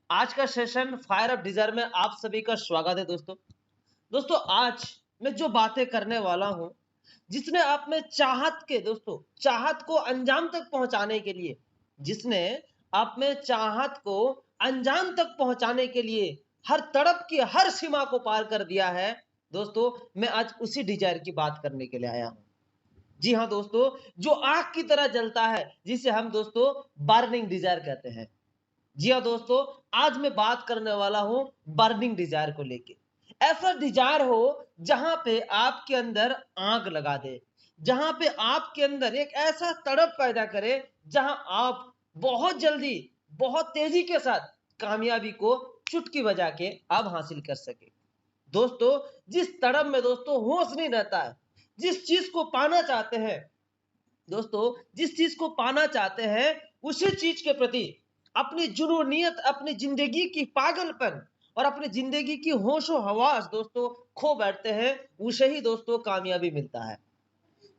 आज का session fire of desire में आप सभी का स्वागत है दोस्तों। दोस्तों आज मैं जो बातें करने वाला हूं, जिसने आप में चाहत के दोस्तों चाहत को अंजाम तक पहुंचाने के लिए, जिसने आप में चाहत को अंजाम तक पहुंचाने के लिए हर तड़प की हर सीमा को पार कर दिया है। दोस्तों मैं आज उसी डिजायर की बात करने के लिए आया हूं। जी हाँ दोस्तों, जो आग की तरह जलता है, जिसे हम दोस्तों बर्निंग डिजायर कहते हैं। जी हाँ दोस्तों, आज मैं बात करने वाला हूं बर्निंग डिजायर को लेके। ऐसा डिजायर हो जहां पे आपके अंदर आग लगा दे, जहां पे आपके अंदर एक ऐसा तड़प पैदा करे, जहां आप बहुत जल्दी बहुत तेजी के साथ कामयाबी को चुटकी बजा के आप हासिल कर सके। दोस्तों जिस तड़प में दोस्तों होश नहीं रहता है, जिस चीज को पाना चाहते हैं, दोस्तों जिस चीज को पाना चाहते हैं उसी चीज के प्रति अपनी जुनूनियत, अपनी जिंदगी की पागलपन और अपनी जिंदगी की होशो हवास दोस्तों खो बैठते हैं, उसे ही दोस्तों कामयाबी मिलता है।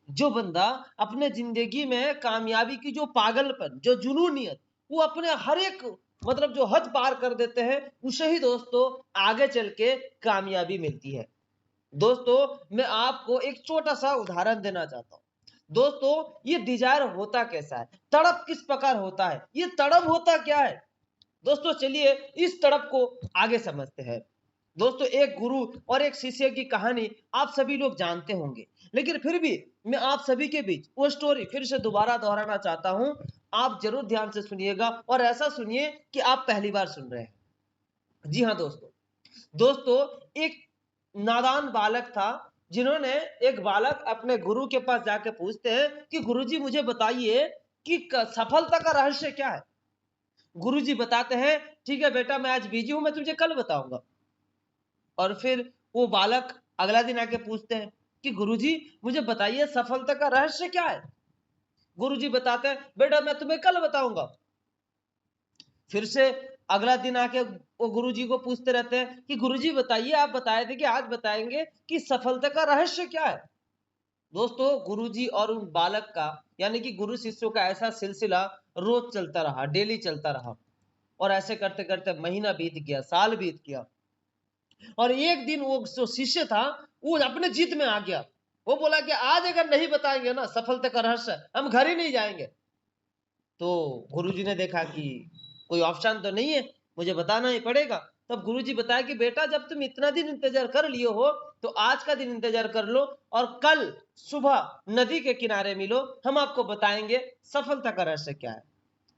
जो बंदा अपने जिंदगी में कामयाबी की जो पागलपन, जो जुनूनियत, वो अपने हर एक मतलब जो हद पार कर देते हैं, उसे ही दोस्तों आगे चल के कामयाबी मिलती है। दोस्तों मैं आपको एक छोटा सा उदाहरण देना चाहता हूं। दोस्तों ये डिजायर होता कैसा है, तड़प किस प्रकार होता है, ये तड़प होता क्या है। दोस्तों चलिए इस तड़प को आगे समझते हैं। दोस्तों एक गुरु और एक शिष्य की कहानी आप सभी लोग जानते होंगे, लेकिन फिर भी मैं आप सभी के बीच वो स्टोरी फिर से दोबारा दोहराना चाहता हूं। आप जरूर ध्यान से सुनिएगा और ऐसा सुनिए कि आप पहली बार सुन रहे हैं। जी हाँ दोस्तों, दोस्तों एक नादान बालक था, जिन्होंने एक बालक अपने गुरु के पास जाके पूछते हैं कि गुरुजी मुझे बताइए कि सफलता का रहस्य क्या है। गुरुजी बताते हैं ठीक है बेटा, मैं आज बिजी हूं, मैं तुझे कल बताऊंगा। और फिर वो बालक अगला दिन आके पूछते हैं कि गुरुजी मुझे बताइए सफलता का रहस्य क्या है। गुरुजी बताते हैं बेटा मैं तुम्हें कल बताऊंगा। फिर से अगला दिन आके वो गुरुजी को पूछते रहते हैं कि गुरुजी बताइए, आप बताए थे कि आज बताएंगे कि सफलता का रहस्य क्या है। दोस्तों गुरुजी और उन बालक का यानी कि गुरु शिष्यों का ऐसा सिलसिला रोज चलता रहा, डेली चलता रहा। और ऐसे करते करते महीना बीत गया, साल बीत गया। और एक दिन वो जो शिष्य था वो अपने जिद में आ गया। वो बोला कि आज अगर नहीं बताएंगे ना सफलता का रहस्य, हम घर ही नहीं जाएंगे। तो गुरुजी ने देखा कि कोई ऑप्शन तो नहीं है, मुझे बताना ही पड़ेगा। तब गुरुजी बताया कि बेटा जब तुम इतना दिन इंतजार कर लिए हो तो आज का दिन इंतजार कर लो और कल सुबह नदी के किनारे मिलो, हम आपको बताएंगे सफलता का रहस्य क्या है।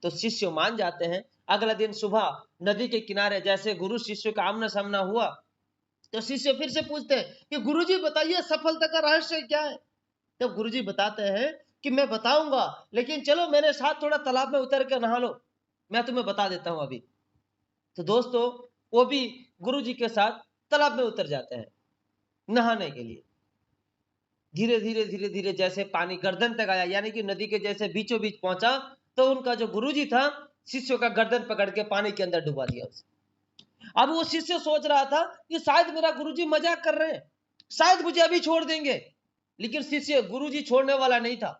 तो शिष्य मान जाते हैं। अगला दिन सुबह नदी के किनारे जैसे गुरु शिष्य का आमना सामना हुआ, तो शिष्य फिर से पूछते हैं कि गुरुजी बताइए सफलता का रहस्य क्या है। तब गुरुजी बताते हैं कि मैं बताऊंगा, लेकिन चलो मेरे साथ थोड़ा तालाब में उतर के नहा लो, मैं तुम्हें बता देता हूं अभी। तो दोस्तों वो भी गुरुजी के साथ तालाब में उतर जाते हैं नहाने के लिए। धीरे धीरे धीरे धीरे जैसे पानी गर्दन तक आया, यानी कि नदी के जैसे बीचों बीच पहुंचा, तो उनका जो गुरुजी था शिष्यों का गर्दन पकड़ के पानी के अंदर डुबा दिया उसे। अब वो शिष्य सोच रहा था कि शायद मेरा गुरुजी मजाक कर रहे हैं, शायद मुझे अभी छोड़ देंगे। लेकिन शिष्य गुरुजी छोड़ने वाला नहीं था।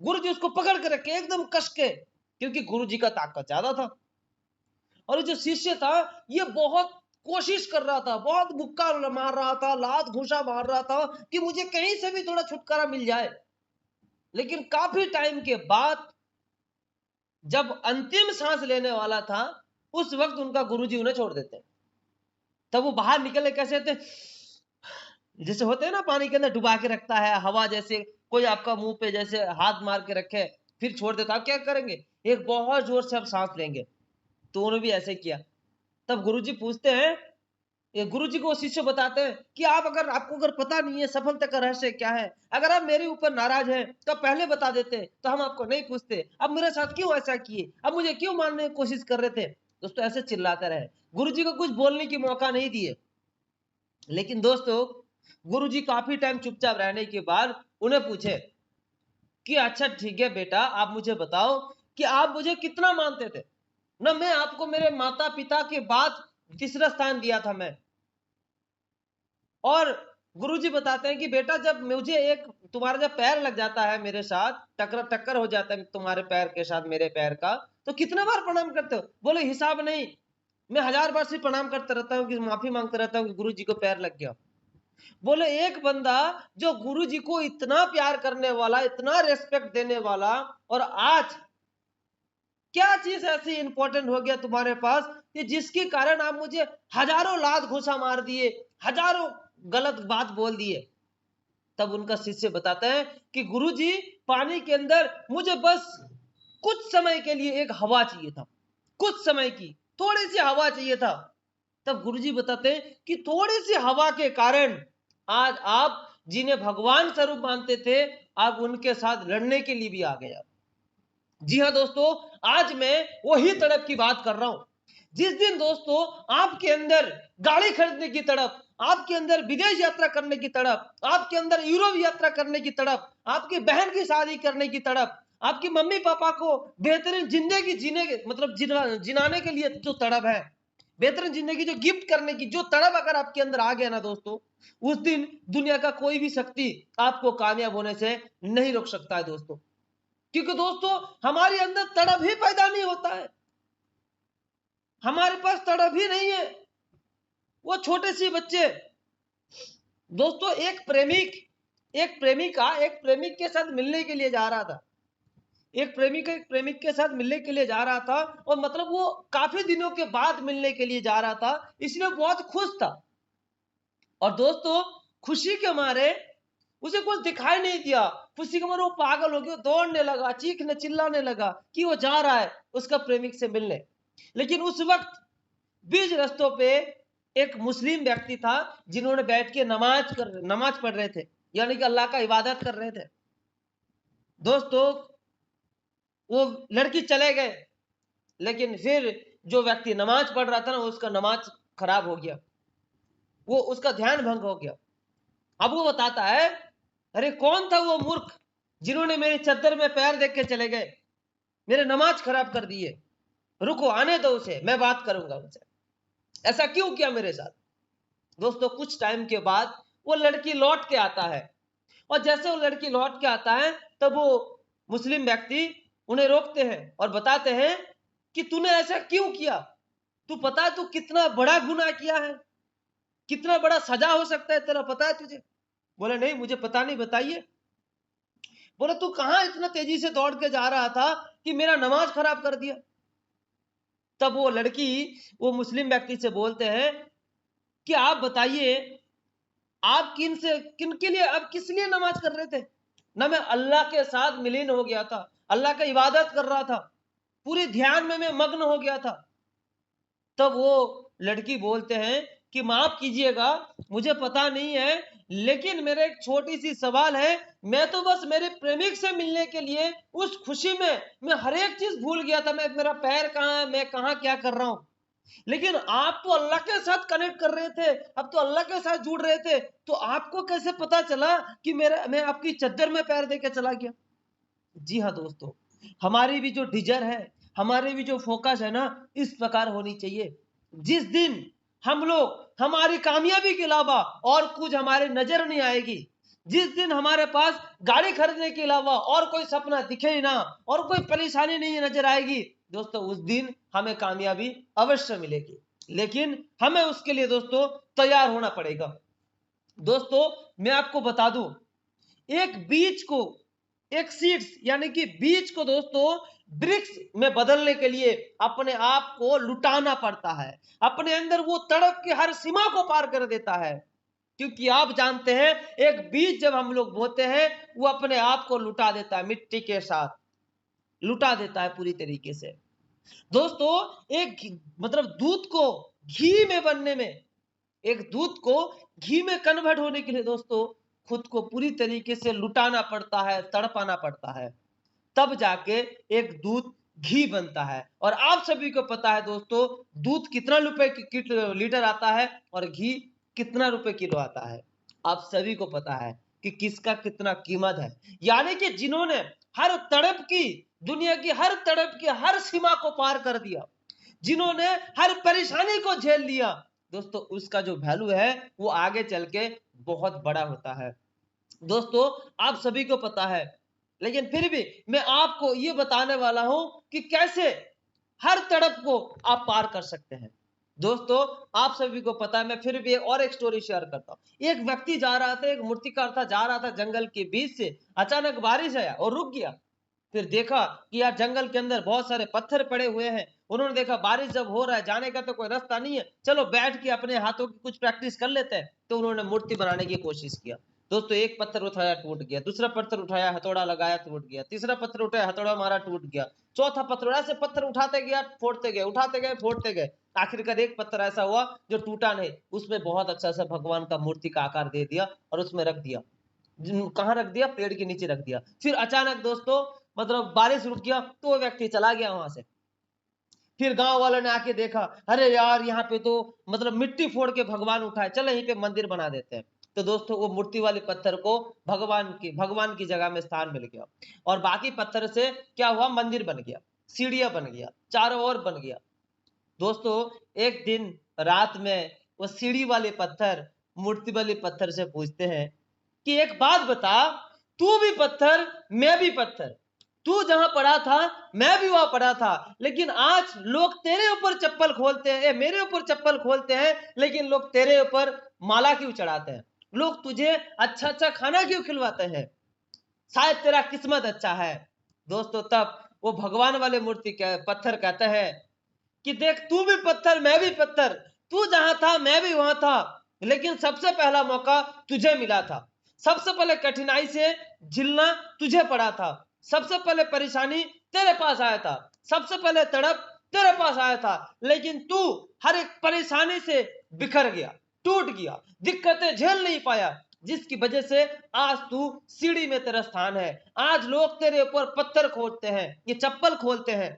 गुरुजी उसको पकड़ के रखे एकदम कस के, क्योंकि गुरुजी का ताकत ज्यादा था। और जो शिष्य था ये बहुत कोशिश कर रहा था, बहुत मुक्का मार रहा था, लात घूंसा मार रहा था कि मुझे कहीं से भी थोड़ा छुटकारा मिल जाए। लेकिन काफी टाइम के बाद जब अंतिम सांस लेने वाला था, उस वक्त उनका गुरुजी उन्हें छोड़ देते हैं। तब वो बाहर निकले कैसे थे, जैसे होते हैं ना पानी के अंदर डुबा के रखता है हवा, जैसे कोई आपका मुंह पे जैसे हाथ मार के रखे फिर छोड़ देता, आप क्या करेंगे, एक बहुत जोर से आप सांस लेंगे। तो उन्होंने भी ऐसे किया। तब गुरुजी पूछते हैं, ये गुरुजी को शिष्य बताते हैं कि आप अगर आपको अगर पता नहीं है सफलता का रहस्य क्या है, अगर आप मेरे ऊपर नाराज हैं तो आप पहले बता देते तो हम आपको नहीं पूछते, अब मेरे साथ क्यों ऐसा किए, अब मुझे क्यों मारने की कोशिश कर रहे थे। दोस्तों ऐसे चिल्लाते रहे, गुरुजी को कुछ बोलने की मौका नहीं दिए। लेकिन दोस्तों गुरुजी काफी टाइम चुपचाप रहने के बाद उन्हें पूछे कि अच्छा ठीक है बेटा, आप मुझे बताओ कि आप मुझे कितना मानते थे ना, मैं आपको मेरे माता पिता के बाद तीसरा स्थान दिया था मैं। और गुरुजी बताते हैं कि बेटा जब मुझे एक तुम्हारा जब पैर लग जाता है मेरे साथ, टक्कर टक्कर हो जाता है तुम्हारे पैर के साथ मेरे पैर का, तो कितना बार प्रणाम करते हो। बोले हिसाब नहीं। मैं 1000 बार से प्रणाम करता रहता हूँ, कि माफी मांगता रहता हूँ कि गुरु जी को पैर लग गया। बोले एक बंदा जो गुरु जी को इतना प्यार करने वाला, इतना रेस्पेक्ट देने वाला, और आज क्या चीज ऐसी इंपॉर्टेंट हो गया तुम्हारे पास कि जिसके कारण आप मुझे हजारों लात घूंसा मार दिए, हजारों गलत बात बोल दिए। तब उनका शिष्य बताता है कि गुरुजी, पानी के अंदर मुझे बस कुछ समय के लिए एक हवा चाहिए था, कुछ समय की थोड़ी सी हवा चाहिए था। तब गुरुजी बताते हैं कि थोड़ी सी हवा के कारण आज आप जिन्हें भगवान स्वरूप मानते थे, आप उनके साथ लड़ने के लिए भी आ गए। जी हाँ दोस्तों, आज मैं वही तड़प की बात कर रहा हूं। जिस दिन दोस्तों आपके अंदर गाड़ी खरीदने की तड़प, आपके अंदर विदेश यात्रा करने की तड़प, आपके अंदर यूरोप यात्रा करने की तड़प, आपकी बहन की शादी करने की तड़प, आपकी मम्मी पापा को बेहतरीन जिंदगी जीने के मतलब जिनाने के लिए जो तड़प है, बेहतरीन जिंदगी जो गिफ्ट करने की जो तड़प अगर आपके अंदर आ गया ना दोस्तों, उस दिन दुनिया का कोई भी शक्ति आपको कामयाब होने से नहीं रोक सकता है दोस्तों। क्योंकि दोस्तों हमारे अंदर तड़प ही पैदा नहीं होता है, हमारे पास तड़प ही नहीं है। वो छोटे से बच्चे दोस्तों, एक प्रेमिक के साथ मिलने के लिए जा रहा था। एक प्रेमिक के साथ मिलने के लिए जा रहा था, और मतलब वो काफी दिनों के बाद मिलने के लिए जा रहा था, इसलिए बहुत खुश था। और दोस्तों खुशी के मारे उसे कुछ दिखाई नहीं दिया, खुशी के मारे वो पागल हो गया, दौड़ने लगा, चीखने चिल्लाने लगा कि वो जा रहा है उसका प्रेमिक से मिलने। लेकिन उस वक्त बीच रास्तों पे एक मुस्लिम व्यक्ति था, जिन्होंने बैठ के नमाज पढ़ रहे थे, यानी कि अल्लाह का इबादत कर रहे थे। दोस्तों वो लड़की चले गए, लेकिन फिर जो व्यक्ति नमाज पढ़ रहा था ना, उसका नमाज खराब हो गया, वो उसका ध्यान भंग हो गया। अब वो बताता है, अरे कौन था वो मूर्ख जिन्होंने मेरी चद्दर में पैर देख के चले गए, मेरे नमाज खराब कर दिए, रुको आने दो उसे, मैं बात करूंगा उनसे, ऐसा क्यों किया मेरे साथ। दोस्तों कुछ टाइम के बाद वो लड़की लौट के आता है, और जैसे वो लड़की लौट के आता है, तब वो मुस्लिम व्यक्ति उन्हें रोकते हैं और बताते हैं कि तूने ऐसा क्यों किया, तू पता है तू कितना बड़ा गुनाह किया है, कितना बड़ा सजा हो सकता है तेरा, पता है तुझे। बोले नहीं मुझे पता नहीं, बताइए। बोले तू कहां इतना तेजी से दौड़ के जा रहा था कि मेरा नमाज खराब कर दिया। तब वो लड़की वो मुस्लिम व्यक्ति से बोलते हैं कि आप बताइए, आप किन के लिए, आप किस लिए नमाज कर रहे थे। ना मैं अल्लाह के साथ मिलीन हो गया था, अल्लाह का इबादत कर रहा था, पूरे ध्यान में मैं मग्न हो गया था। तब वो लड़की बोलते हैं कि माफ कीजिएगा, मुझे पता नहीं है, लेकिन मेरे एक छोटी सी सवाल है, मैं तो बस मेरे प्रेमिक से मिलने के लिए उस खुशी में मैं हर एक चीज भूल गया था, मैं मेरा पैर कहाँ है, मैं कहाँ क्या कर रहा हूँ। लेकिन आप तो अल्लाह के साथ कनेक्ट कर रहे थे, अब तो अल्लाह के साथ जुड़ रहे थे, तो आपको कैसे पता चला कि मैं आपकी चद्दर में पैर देके चला गया। जी हाँ दोस्तों, हमारी भी जो डिजायर है, हमारी भी जो फोकस है ना, इस प्रकार होनी चाहिए। जिस दिन हम लोग हमारी कामयाबी के अलावा और कुछ हमारे नजर नहीं आएगी, जिस दिन हमारे पास गाड़ी खरीदने के अलावा और कोई सपना दिखे ही ना, और कोई परेशानी नहीं नजर आएगी, दोस्तों उस दिन हमें कामयाबी अवश्य मिलेगी। लेकिन हमें उसके लिए दोस्तों तैयार होना पड़ेगा। दोस्तों मैं आपको बता दूं, एक बीज को, एक सीड्स यानी कि बीज को दोस्तों वृक्ष में बदलने के लिए अपने आप को लुटाना पड़ता है, अपने अंदर वो तड़प के हर सीमा को पार कर देता है। क्योंकि आप जानते हैं, एक बीज जब हम लोग बोते हैं, वो अपने आप को लुटा देता है, मिट्टी के साथ लुटा देता है पूरी तरीके से। दोस्तों एक मतलब दूध को घी में बनने में, एक दूध को घी में कन्वर्ट होने के लिए दोस्तों खुद को पूरी तरीके से लुटाना पड़ता है, तड़पाना पड़ता है, तब जाके एक दूध घी बनता है। और आप सभी को पता है दोस्तों, दूध कितना रुपए लीटर आता है और घी कितना रुपए किलो आता है। आप सभी को पता है कि किसका कितना कीमत है। यानी कि जिन्होंने हर तड़प की, दुनिया की हर तड़प की हर सीमा को पार कर दिया, जिन्होंने हर परेशानी को झेल लिया, दोस्तों उसका जो वैल्यू है वो आगे चल के बहुत बड़ा होता है। दोस्तों आप सभी को पता है, लेकिन फिर भी मैं आपको ये बताने वाला हूं कि कैसे हर तड़प को आप पार कर सकते हैं। दोस्तों आप सभी को पता है, मैं फिर भी और एक स्टोरी शेयर करता हूँ। एक व्यक्ति जा रहा था, एक मूर्तिकार था, जा रहा था जंगल के बीच से, अचानक बारिश आया और रुक गया। फिर देखा कि यार जंगल के अंदर बहुत सारे पत्थर पड़े हुए हैं। उन्होंने देखा बारिश जब हो रहा है, जाने का तो कोई रास्ता नहीं है, चलो बैठ के अपने हाथों की कुछ प्रैक्टिस कर लेते हैं। तो उन्होंने मूर्ति बनाने की कोशिश किया। दोस्तों एक पत्थर उठाया, टूट गया। दूसरा पत्थर उठाया, हथौड़ा लगाया, टूट गया। तीसरा पत्थर उठाया, हथौड़ा मारा, टूट गया। चौथा पत्थर, ऐसे पत्थर उठाते गया, फोड़ते गए, उठाते गए, फोड़ते गए। आखिरकार एक पत्थर ऐसा हुआ जो टूटा नहीं, उसमें बहुत अच्छा सा भगवान का मूर्ति का आकार दे दिया और उसमें रख दिया। कहाँ रख दिया? पेड़ के नीचे रख दिया। फिर अचानक दोस्तों मतलब बारिश रुक गया, तो वो व्यक्ति चला गया वहां से। फिर गांव वालों ने आके देखा, अरे यार यहाँ पे तो मतलब मिट्टी फोड़ के भगवान उठाए, चलो यहीं पे मंदिर बना देते हैं। तो दोस्तों वो मूर्ति वाले पत्थर को भगवान की जगह में स्थान मिल गया, और बाकी पत्थर से क्या हुआ? मंदिर बन गया, सीढ़ियां बन गया, चारों ओर बन गया। दोस्तों एक दिन रात में वो सीढ़ी वाले पत्थर मूर्ति वाले पत्थर से पूछते हैं कि एक बात बता, तू भी पत्थर मैं भी पत्थर, तू जहां पड़ा था मैं भी वहां पड़ा था, लेकिन आज लोग तेरे ऊपर चप्पल खोलते हैं, मेरे ऊपर चप्पल खोलते हैं, लेकिन लोग तेरे ऊपर माला क्यों चढ़ाते हैं? लोग तुझे अच्छा अच्छा खाना क्यों खिलवाते हैं? शायद तेरा किस्मत अच्छा है। दोस्तों तब वो भगवान वाले पत्थर कहते हैं कि देख, तू भी पत्थर मैं भी पत्थर, तू जहां था मैं भी वहां था, लेकिन सबसे पहला मौका तुझे मिला था। सबसे पहले कठिनाई से झिलना तुझे पड़ा था। सबसे पहले परेशानी तेरे पास आया था। सबसे पहले तड़प तेरे पास आया था, लेकिन तू हर एक परेशानी से बिखर गया, टूट गया, दिक्कतें झेल नहीं पाया, जिसकी वजह से आज तू सीढ़ी में तेरा स्थान है। आज लोग तेरे ऊपर पत्थर खोदते हैं, ये चप्पल खोलते हैं,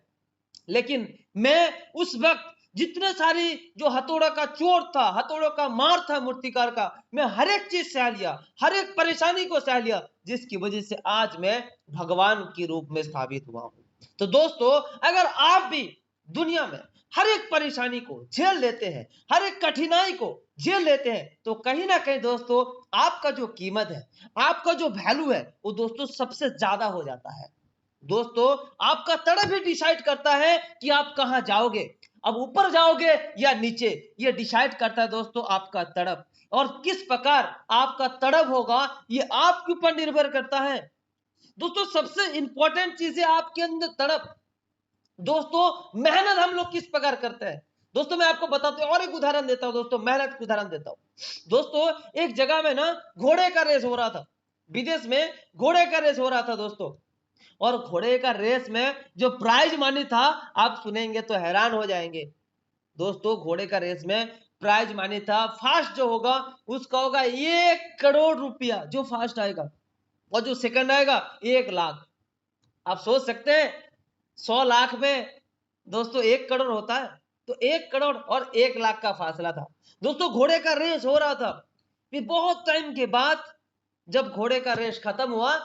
लेकिन मैं उस वक्त जितने सारी जो हथौड़ा का चोट था, हथौड़ों का मार था मूर्तिकार का, मैं हर एक चीज सह लिया, हर एक परेशानी को सह लिया, जिसकी वजह से आज मैं भगवान के रूप में स्थापित हुआ हूं। तो दोस्तों अगर आप भी दुनिया में हर एक परेशानी को झेल लेते हैं, हर एक कठिनाई को झेल लेते हैं, तो कहीं ना कहीं दोस्तों आपका जो कीमत है, आपका जो वैल्यू है, वो दोस्तों सबसे ज्यादा हो जाता है। दोस्तों आपका तड़प ही डिसाइड करता है कि आप कहां जाओगे, अब ऊपर जाओगे या नीचे, ये डिसाइड करता है दोस्तों आपका तड़प। और किस प्रकार आपका तड़प होगा ये आपके ऊपर निर्भर करता है। दोस्तों सबसे इंपॉर्टेंट चीज है आपके अंदर तड़प। दोस्तों मेहनत हम लोग किस प्रकार करते हैं? दोस्तों मैं आपको बताता हूं, और एक उदाहरण देता हूं दोस्तों, मेहनत का उदाहरण देता हूं। दोस्तों एक जगह में ना घोड़े का रेस हो रहा था, विदेश में घोड़े का रेस हो रहा था दोस्तों। और घोड़े का रेस में जो प्राइज मनी था, आप सुनेंगे तो हैरान हो जाएंगे। दोस्तों घोड़े का रेस में प्राइज मनी था, फास्ट जो होगा उसका होगा 1 करोड़ रुपया, जो फास्ट आएगा, और जो सेकंड आएगा 1 लाख। आप सोच सकते हैं 100 लाख में दोस्तों 1 करोड़ होता है, तो 1 करोड़ और 1 लाख का फासला था। दोस्तों घोड़े का रेस हो रहा था। फिर बहुत टाइम के बाद जब घोड़े का रेस खत्म हुआ,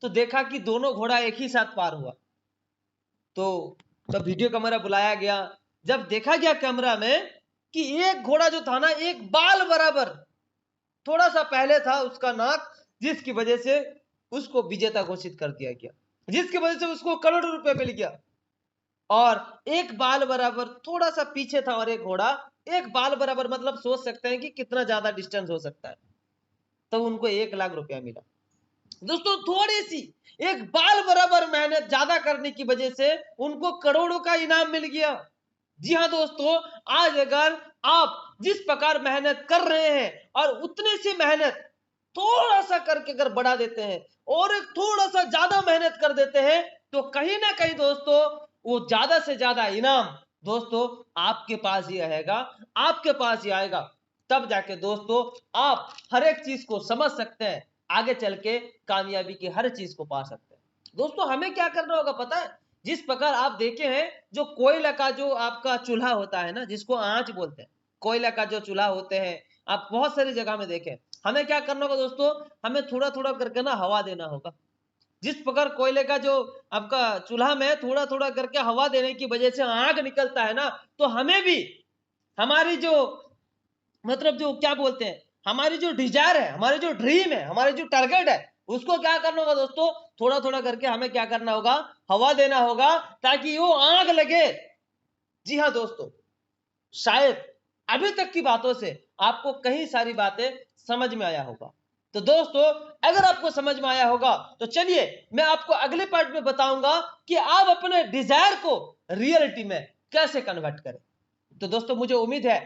तो देखा कि दोनों घोड़ा एक ही साथ पार हुआ। तो तब वीडियो कैमरा बुलाया गया। जब देखा गया कैमरा में कि एक घोड़ा जो था ना, एक बाल बराबर थोड़ा सा पहले था उसका नाक, जिसकी वजह से उसको विजेता घोषित कर दिया गया, जिसकी वजह से उसको करोड़ों रुपए मिल गया। और एक बाल बराबर थोड़ा सा पीछे था और एक घोड़ा, एक बाल बराबर मतलब सोच सकते हैं कि कितना ज्यादा डिस्टेंस हो सकता है, तो उनको 1 लाख रुपया मिला। दोस्तों थोड़ी सी एक बाल बराबर मेहनत ज्यादा करने की वजह से उनको करोड़ों का इनाम मिल गया। जी हाँ दोस्तों, आज अगर आप जिस प्रकार मेहनत कर रहे हैं और उतनी सी मेहनत थोड़ा सा करके अगर बढ़ा देते हैं और एक थोड़ा सा ज्यादा मेहनत कर देते हैं, तो कहीं ना कहीं दोस्तों वो ज्यादा से ज्यादा इनाम दोस्तों आपके पास ही रहेगा, आपके पास ही आएगा। तब जाके दोस्तों आप हर एक चीज को समझ सकते हैं, आगे चल के कामयाबी की हर चीज को पा सकते हैं। दोस्तों हमें क्या करना होगा पता है? जिस प्रकार आप देखे हैं, जो कोयला का जो आपका चूल्हा होता है ना, जिसको आंच बोलते हैं, कोयला का जो चूल्हा होते हैं, आप बहुत सारी जगह में देखें। हमें क्या करना होगा दोस्तों? हमें थोड़ा थोड़ा करके ना हवा देना होगा। जिस प्रकार कोयले का जो आपका चूल्हा में थोड़ा थोड़ा करके हवा देने की वजह से आग निकलता है ना, तो हमें भी हमारी जो मतलब जो क्या बोलते हैं, हमारी जो डिजायर है, हमारी जो ड्रीम है, हमारी जो टारगेट है, उसको क्या करना होगा दोस्तों? थोड़ा थोड़ा करके हमें क्या करना होगा? हवा देना होगा, ताकि वो आग लगे। जी हाँ दोस्तों, शायद अभी तक की बातों से आपको कई सारी बातें समझ में आया होगा। तो दोस्तों, अगर आपको समझ में आया होगा तो चलिए मैं आपको अगले पार्ट में बताऊंगा कि आप अपने डिजायर को रियलिटी में कैसे कन्वर्ट करें। तो दोस्तों, मुझे उम्मीद है